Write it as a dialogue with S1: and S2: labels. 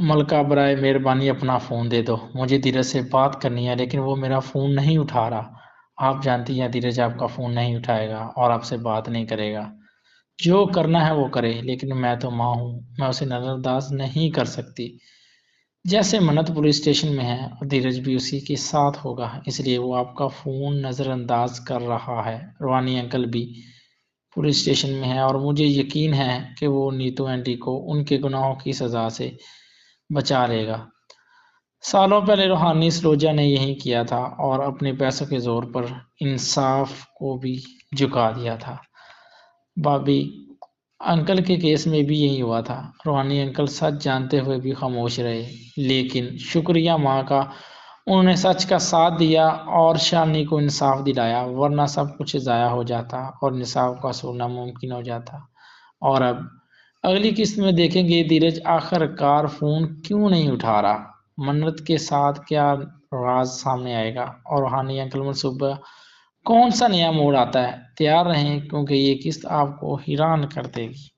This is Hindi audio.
S1: मलका बराए मेहरबानी अपना फ़ोन दे दो, मुझे धीरज से बात करनी है लेकिन वो मेरा फ़ोन नहीं उठा रहा। आप जानती हैं धीरज आपका फ़ोन नहीं उठाएगा और आपसे बात नहीं करेगा। जो करना है वो करे लेकिन मैं तो माँ हूँ, मैं उसे नज़रअंदाज नहीं कर सकती। जैसे मन्नत पुलिस स्टेशन में है और धीरज भी उसी के साथ होगा, इसलिए वो आपका फ़ोन नज़रअंदाज कर रहा है। रूहानी अंकल भी पुलिस स्टेशन में है और मुझे यकीन है कि वो नीतू आंटी को उनके गुनाहों की सज़ा से बचा लेगा। सालों पहले रूहानी सरोजा ने यही किया था और अपने पैसों के जोर पर इंसाफ को भी झुका दिया था। भाभी, अंकल के केस में भी यही हुआ था। रूहानी अंकल सच जानते हुए भी खामोश रहे, लेकिन शुक्रिया माँ का, उन्होंने सच का साथ दिया और शालिनी को इंसाफ दिलाया, वरना सब कुछ ज़ाया हो जाता और इंसाफ का असूल नामुमकिन हो जाता। और अब अगली किस्त में देखेंगे धीरज आखिरकार फोन क्यों नहीं उठा रहा, मन्नत के साथ क्या राज सामने आएगा और रूहानी अंकल मनसूबा कौन सा नया मोड़ आता है। तैयार रहें क्योंकि ये किस्त आपको हैरान कर देगी।